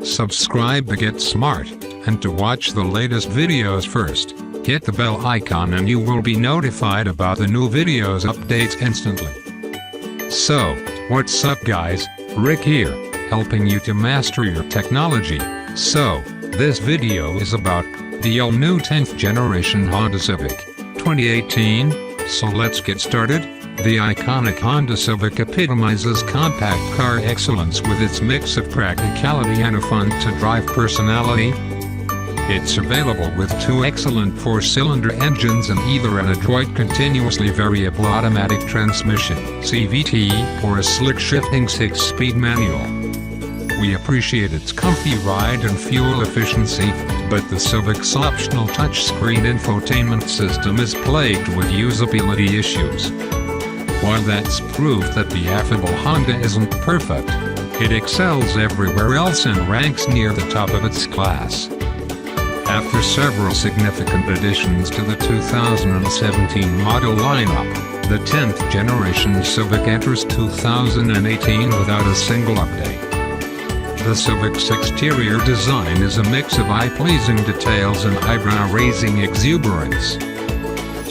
Subscribe to get smart, and to watch the latest videos first, hit the bell icon and you will be notified about the new videos updates instantly. So, what's up guys, Rick here, helping you to master your technology. So, this video is about the all-new 10th generation Honda Civic 2018, so let's get started. The iconic Honda Civic epitomizes compact car excellence with its mix of practicality and a fun-to-drive personality. It's available with two excellent 4-cylinder engines and either an adroit continuously variable automatic transmission (CVT) or a slick shifting 6-speed manual. We appreciate its comfy ride and fuel efficiency, but the Civic's optional touchscreen infotainment system is plagued with usability issues. While that's proof that the affable Honda isn't perfect, it excels everywhere else and ranks near the top of its class. After several significant additions to the 2017 model lineup, the 10th generation Civic enters 2018 without a single update. The Civic's exterior design is a mix of eye-pleasing details and eyebrow-raising exuberance.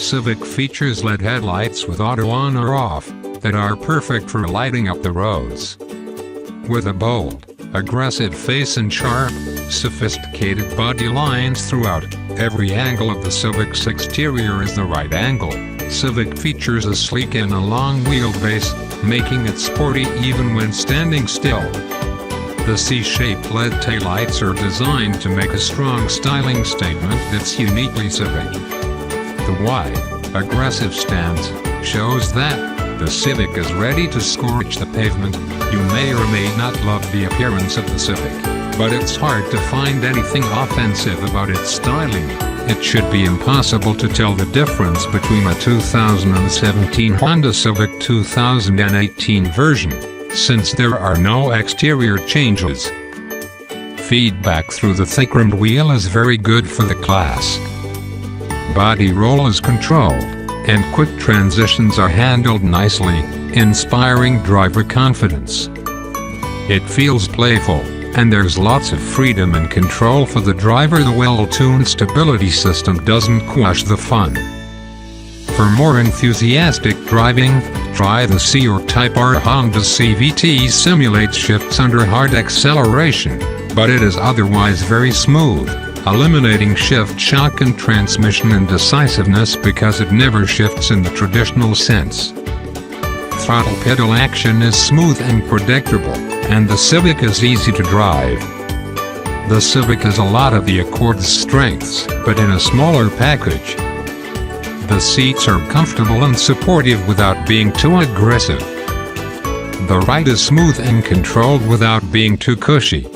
Civic features LED headlights with auto on or off, that are perfect for lighting up the roads. With a bold, aggressive face and sharp, sophisticated body lines throughout, every angle of the Civic's exterior is the right angle. Civic features a sleek and a long wheelbase, making it sporty even when standing still. The C-shaped LED taillights are designed to make a strong styling statement that's uniquely Civic. The wide, aggressive stance shows that the Civic is ready to scorch the pavement. You may or may not love the appearance of the Civic, but it's hard to find anything offensive about its styling. It should be impossible to tell the difference between a 2017 Honda Civic 2018 version, since there are no exterior changes. Feedback through the thick-rimmed wheel is very good for the class. Body roll is controlled, and quick transitions are handled nicely, inspiring driver confidence. It feels playful, and there's lots of freedom and control for the driver. The well-tuned stability system doesn't quash the fun. For more enthusiastic driving, try the C or Type R. Honda's CVT simulates shifts under hard acceleration, but it is otherwise very smooth, eliminating shift shock and transmission indecisiveness because it never shifts in the traditional sense. Throttle pedal action is smooth and predictable, and the Civic is easy to drive. The Civic has a lot of the Accord's strengths, but in a smaller package. The seats are comfortable and supportive without being too aggressive. The ride is smooth and controlled without being too cushy.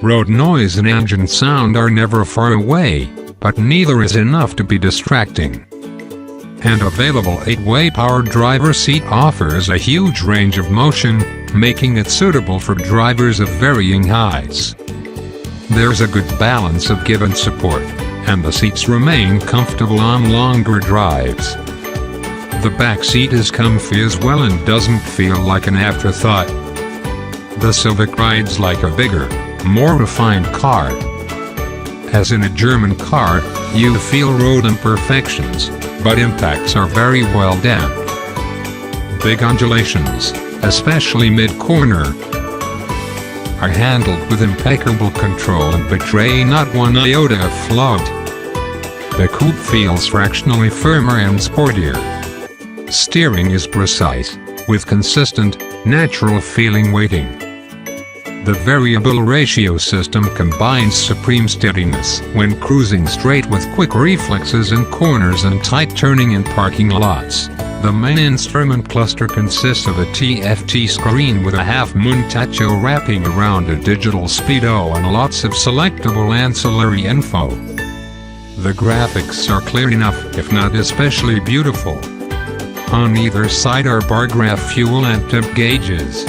Road noise and engine sound are never far away, but neither is enough to be distracting. And available 8-way power driver seat offers a huge range of motion, making it suitable for drivers of varying heights. There's a good balance of give and support, and the seats remain comfortable on longer drives. The back seat is comfy as well and doesn't feel like an afterthought. The Civic rides like a bigger, more refined car. As in a German car, you feel road imperfections, but impacts are very well damped. Big undulations, especially mid-corner, are handled with impeccable control and betray not one iota of float. The coupe feels fractionally firmer and sportier. Steering is precise, with consistent, natural-feeling weighting. The variable ratio system combines supreme steadiness when cruising straight with quick reflexes in corners and tight turning in parking lots. The main instrument cluster consists of a TFT screen with a half-moon tacho wrapping around a digital speedo and lots of selectable ancillary info. The graphics are clear enough, if not especially beautiful. On either side are bar graph fuel and temp gauges.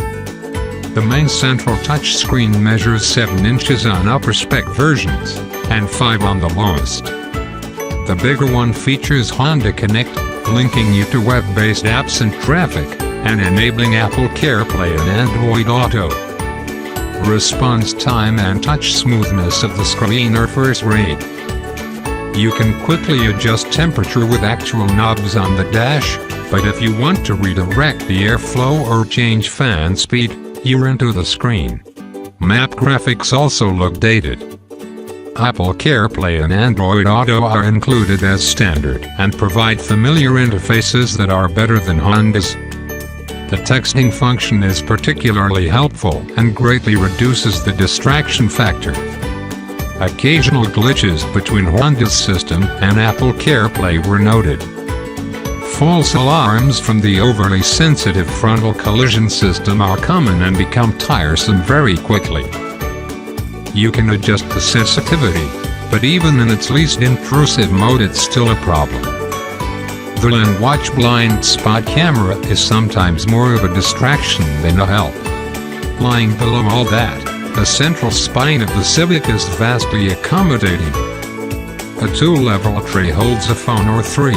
The main central touchscreen measures 7 inches on upper spec versions, and 5 on the lowest. The bigger one features Honda Connect, linking you to web-based apps and traffic, and enabling Apple CarPlay and Android Auto. Response time and touch smoothness of the screen are first rate. You can quickly adjust temperature with actual knobs on the dash, but if you want to redirect the airflow or change fan speed, you're into the screen. Map graphics also look dated. Apple CarPlay and Android Auto are included as standard and provide familiar interfaces that are better than Honda's. The texting function is particularly helpful and greatly reduces the distraction factor. Occasional glitches between Honda's system and Apple CarPlay were noted. False alarms from the overly sensitive frontal collision system are common and become tiresome very quickly. You can adjust the sensitivity, but even in its least intrusive mode it's still a problem. The Watch blind spot camera is sometimes more of a distraction than a help. Lying below all that, the central spine of the Civic is vastly accommodating. A 2-level tray holds a phone or 3.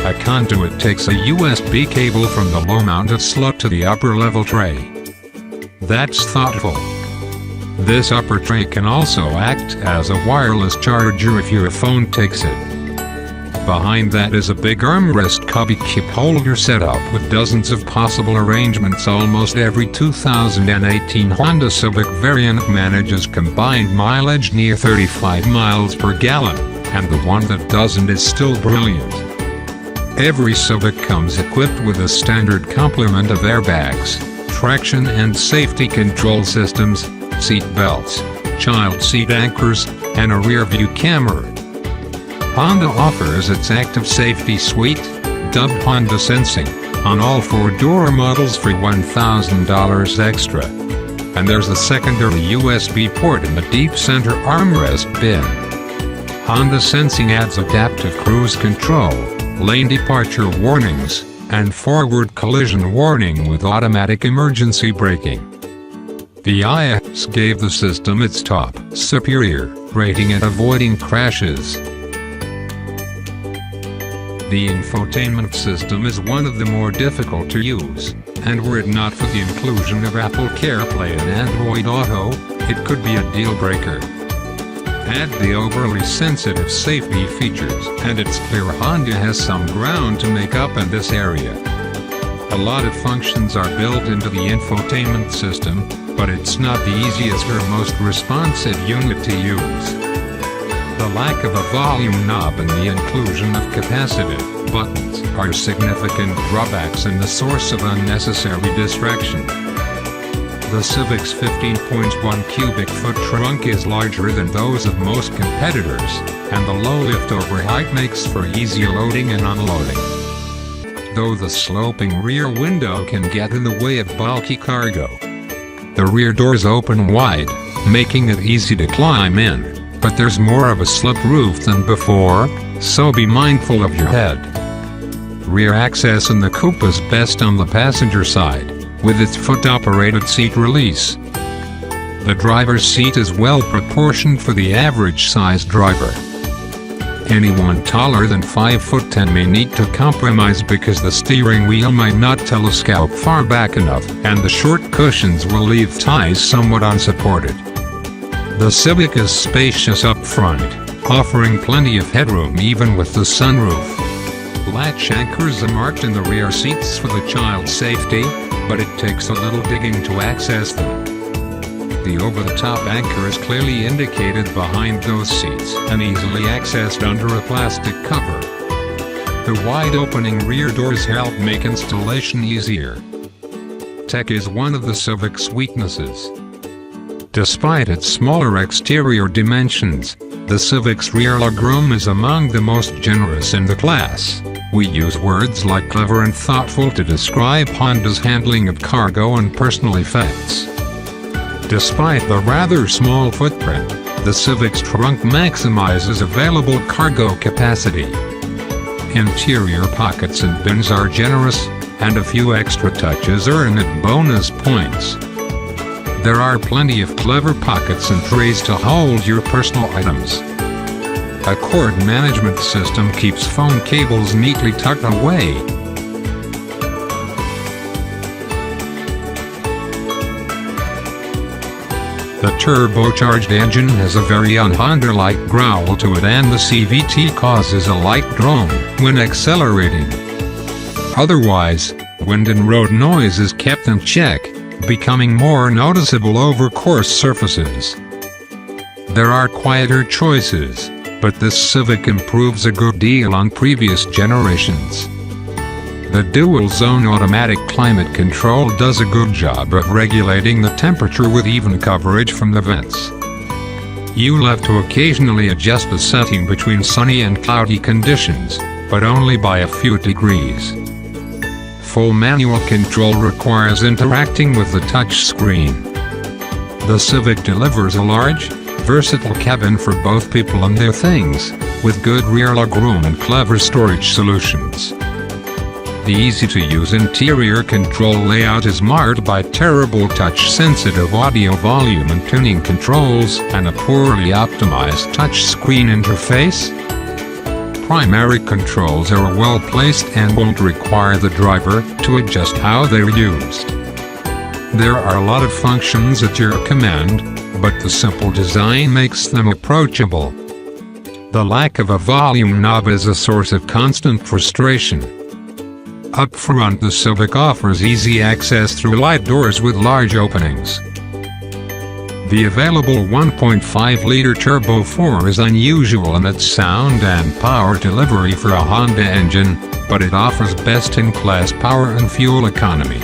A conduit takes a USB cable from the low-mounted slot to the upper-level tray. That's thoughtful. This upper tray can also act as a wireless charger if your phone takes it. Behind that is a big armrest cubby cup holder setup with dozens of possible arrangements. Almost every 2018 Honda Civic variant manages combined mileage near 35 miles per gallon, and the one that doesn't is still brilliant. Every Civic comes equipped with a standard complement of airbags, traction and safety control systems, seat belts, child seat anchors, and a rear-view camera. Honda offers its Active Safety Suite, dubbed Honda Sensing, on all 4-door models for $1,000 extra. And there's a secondary USB port in the deep center armrest bin. Honda Sensing adds adaptive cruise control, lane departure warnings, and forward collision warning with automatic emergency braking. The i-VTEC gave the system its top superior rating at avoiding crashes. The infotainment system is one of the more difficult to use, and were it not for the inclusion of Apple CarPlay and Android Auto, it could be a deal-breaker. Add the overly sensitive safety features, and it's clear Honda has some ground to make up in this area. A lot of functions are built into the infotainment system, but it's not the easiest or most responsive unit to use. The lack of a volume knob and the inclusion of capacitive buttons are significant drawbacks and the source of unnecessary distraction. The Civic's 15.1 cubic foot trunk is larger than those of most competitors, and the low lift-over height makes for easy loading and unloading. Though the sloping rear window can get in the way of bulky cargo. The rear doors open wide, making it easy to climb in. But there's more of a slip roof than before, so be mindful of your head. Rear access in the coupe is best on the passenger side, with its foot-operated seat release. The driver's seat is well proportioned for the average-sized driver. Anyone taller than 5'10" may need to compromise because the steering wheel might not telescope far back enough, and the short cushions will leave thighs somewhat unsupported. The Civic is spacious up front, offering plenty of headroom even with the sunroof. Latch anchors are marked in the rear seats for the child safety, but it takes a little digging to access them. The over-the-top anchor is clearly indicated behind those seats and easily accessed under a plastic cover. The wide-opening rear doors help make installation easier. Tech is one of the Civic's weaknesses. Despite its smaller exterior dimensions, the Civic's rear legroom is among the most generous in the class. We use words like clever and thoughtful to describe Honda's handling of cargo and personal effects. Despite the rather small footprint, the Civic's trunk maximizes available cargo capacity. Interior pockets and bins are generous, and a few extra touches earn it bonus points. There are plenty of clever pockets and trays to hold your personal items. A cord management system keeps phone cables neatly tucked away. The turbocharged engine has a very un-Honda-like growl to it, and the CVT causes a light drone when accelerating. Otherwise, wind and road noise is kept in check, becoming more noticeable over coarse surfaces. There are quieter choices, but this Civic improves a good deal on previous generations. The dual-zone automatic climate control does a good job of regulating the temperature with even coverage from the vents. You'll have to occasionally adjust the setting between sunny and cloudy conditions, but only by a few degrees. Full manual control requires interacting with the touch screen. The Civic delivers a large, versatile cabin for both people and their things, with good rear legroom and clever storage solutions. The easy-to-use interior control layout is marred by terrible touch-sensitive audio volume and tuning controls and a poorly optimized touchscreen interface. Primary controls are well placed and won't require the driver to adjust how they're used. There are a lot of functions at your command, but the simple design makes them approachable. The lack of a volume knob is a source of constant frustration. Up front, the Civic offers easy access through light doors with large openings. The available 1.5-liter Turbo 4 is unusual in its sound and power delivery for a Honda engine, but it offers best-in-class power and fuel economy.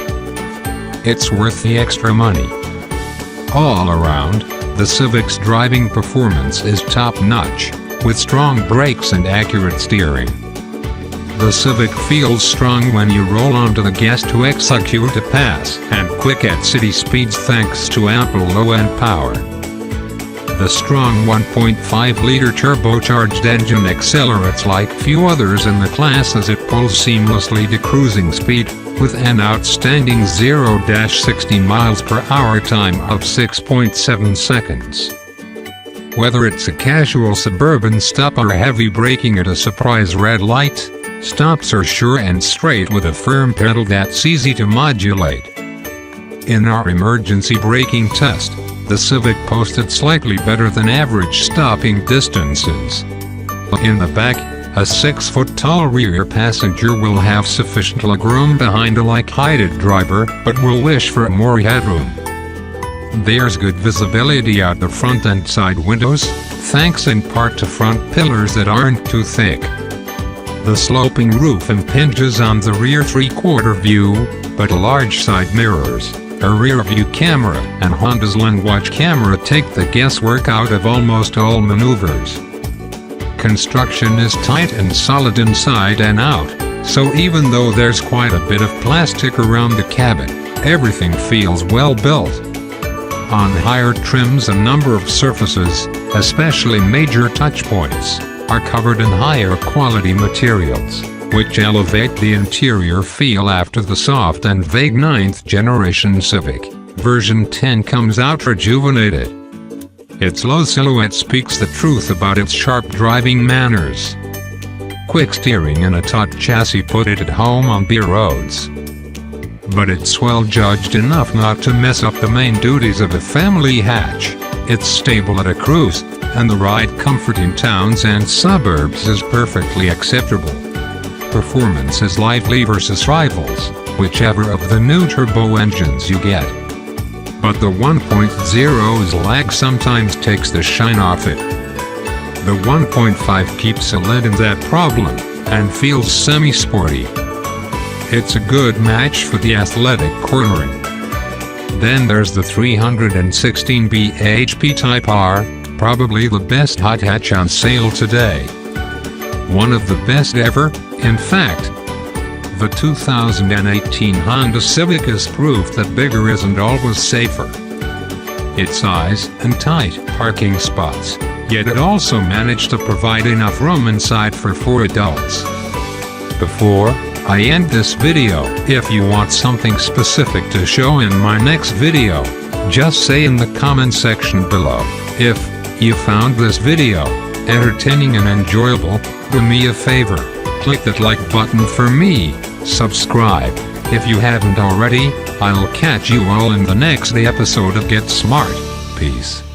It's worth the extra money. All around, the Civic's driving performance is top-notch, with strong brakes and accurate steering. The Civic feels strong when you roll onto the gas to execute a pass, and quick at city speeds thanks to ample low-end power. The strong 1.5-liter turbocharged engine accelerates like few others in the class as it pulls seamlessly to cruising speed, with an outstanding 0-60 miles per hour time of 6.7 seconds. Whether it's a casual suburban stop or heavy braking at a surprise red light, stops are sure and straight with a firm pedal that's easy to modulate. In our emergency braking test, the Civic posted slightly better than average stopping distances. In the back, a 6-foot-tall rear passenger will have sufficient legroom behind a light-heighted driver, but will wish for more headroom. There's good visibility out the front and side windows, thanks in part to front pillars that aren't too thick. The sloping roof impinges on the rear three-quarter view, but large side mirrors, a rear-view camera, and Honda's Lane Watch camera take the guesswork out of almost all maneuvers. Construction is tight and solid inside and out, so even though there's quite a bit of plastic around the cabin, everything feels well built. On higher trims, a number of surfaces, especially major touch points, are covered in higher quality materials, which elevate the interior feel after the soft and vague 9th generation Civic. Version 10 comes out rejuvenated. Its low silhouette speaks the truth about its sharp driving manners. Quick steering and a taut chassis put it at home on beer roads. But it's well judged enough not to mess up the main duties of a family hatch. It's stable at a cruise, and the ride comfort in towns and suburbs is perfectly acceptable. Performance is lively versus rivals, whichever of the new turbo engines you get. But the 1.0's lag sometimes takes the shine off it. The 1.5 keeps a lid in that problem, and feels semi-sporty. It's a good match for the athletic cornering. Then there's the 316 bhp Type R, probably the best hot hatch on sale today. One of the best ever, in fact. The 2018 Honda Civic is proof that bigger isn't always safer. Its size and tight parking spots, yet it also managed to provide enough room inside for 4 adults. Before I end this video, if you want something specific to show in my next video, just say in the comment section below. If you found this video entertaining and enjoyable, do me a favor, click that like button for me, subscribe if you haven't already. I'll catch you all in the next episode of Get Smart. Peace.